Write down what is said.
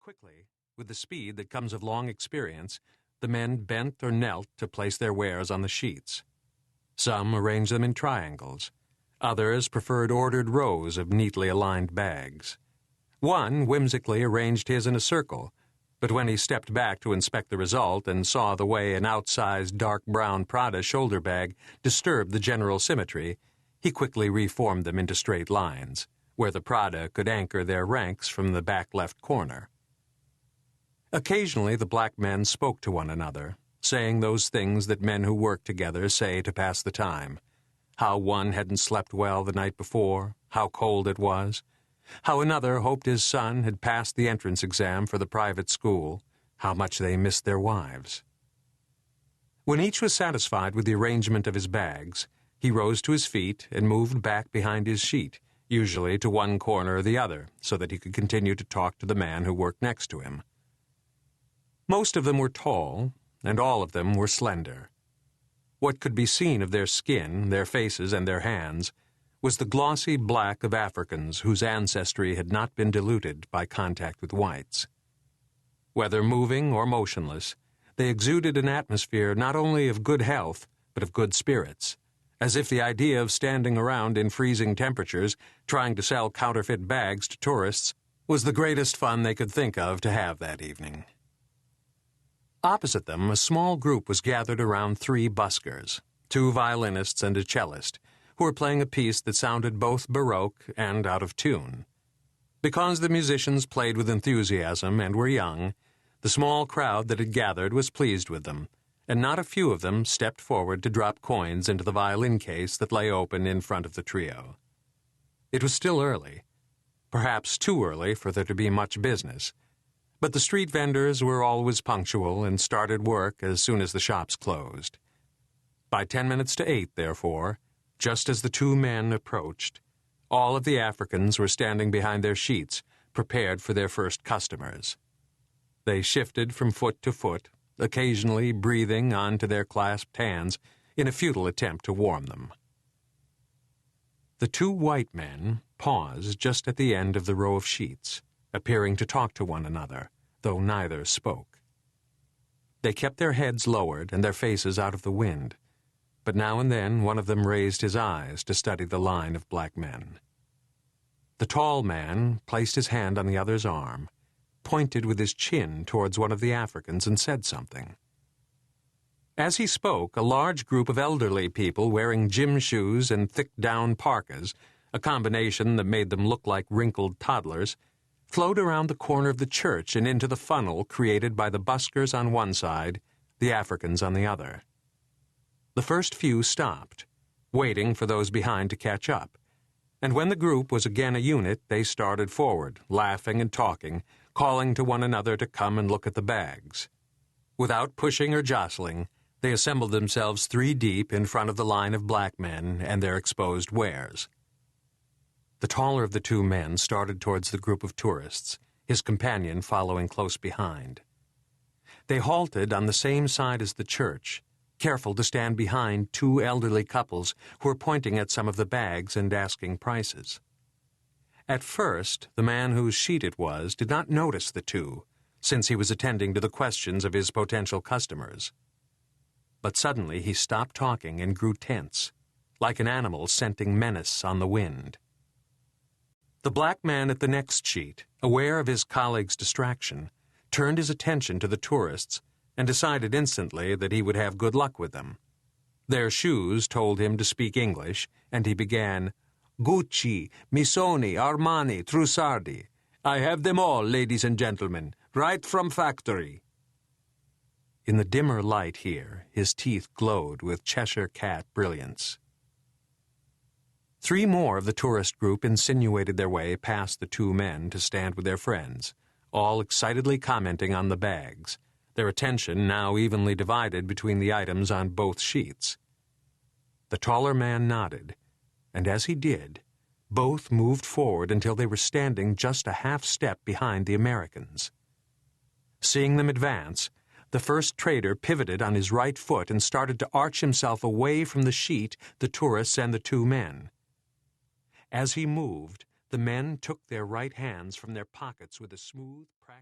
Quickly, with the speed that comes of long experience, the men bent or knelt to place their wares on the sheets. Some arranged them in triangles. Others preferred ordered rows of neatly aligned bags. One whimsically arranged his in a circle, but when he stepped back to inspect the result and saw the way an outsized dark brown Prada shoulder bag disturbed the general symmetry, he quickly reformed them into straight lines, where the Prada could anchor their ranks from the back left corner. Occasionally the black men spoke to one another, saying those things that men who work together say to pass the time. How one hadn't slept well the night before, how cold it was, how another hoped his son had passed the entrance exam for the private school, how much they missed their wives. When each was satisfied with the arrangement of his bags, he rose to his feet and moved back behind his sheet, usually to one corner or the other, so that he could continue to talk to the man who worked next to him. Most of them were tall, and all of them were slender. What could be seen of their skin, their faces, and their hands was the glossy black of Africans whose ancestry had not been diluted by contact with whites. Whether moving or motionless, they exuded an atmosphere not only of good health, but of good spirits, as if the idea of standing around in freezing temperatures trying to sell counterfeit bags to tourists was the greatest fun they could think of to have that evening. Opposite them, a small group was gathered around three buskers, two violinists and a cellist, who were playing a piece that sounded both baroque and out of tune. Because the musicians played with enthusiasm and were young, the small crowd that had gathered was pleased with them, and not a few of them stepped forward to drop coins into the violin case that lay open in front of the trio. It was still early, perhaps too early for there to be much business, but the street vendors were always punctual and started work as soon as the shops closed. By 10 minutes to 8, therefore, just as the two men approached, all of the Africans were standing behind their sheets, prepared for their first customers. They shifted from foot to foot, occasionally breathing onto their clasped hands in a futile attempt to warm them. The two white men paused just at the end of the row of sheets, appearing to talk to one another, though neither spoke. They kept their heads lowered and their faces out of the wind, but now and then one of them raised his eyes to study the line of black men. The tall man placed his hand on the other's arm, pointed with his chin towards one of the Africans, and said something. As he spoke, a large group of elderly people wearing gym shoes and thick down parkas, a combination that made them look like wrinkled toddlers, flowed around the corner of the church and into the funnel created by the buskers on one side, the Africans on the other. The first few stopped, waiting for those behind to catch up, and when the group was again a unit, they started forward, laughing and talking, calling to one another to come and look at the bags. Without pushing or jostling, they assembled themselves 3 deep in front of the line of black men and their exposed wares. The taller of the two men started towards the group of tourists, his companion following close behind. They halted on the same side as the church, careful to stand behind 2 elderly couples who were pointing at some of the bags and asking prices. At first, the man whose sheet it was did not notice the two, since he was attending to the questions of his potential customers. But suddenly he stopped talking and grew tense, like an animal scenting menace on the wind. The black man at the next sheet, aware of his colleague's distraction, turned his attention to the tourists and decided instantly that he would have good luck with them. Their shoes told him to speak English, and he began, "Gucci, Missoni, Armani, Trussardi. I have them all, ladies and gentlemen, right from factory." In the dimmer light here, his teeth glowed with Cheshire cat brilliance. 3 more of the tourist group insinuated their way past the 2 men to stand with their friends, all excitedly commenting on the bags, their attention now evenly divided between the items on both sheets. The taller man nodded, and as he did, both moved forward until they were standing just a half step behind the Americans. Seeing them advance, the first trader pivoted on his right foot and started to arch himself away from the sheet, the tourists, and the 2 men. As he moved, the men took their right hands from their pockets with a smooth, practical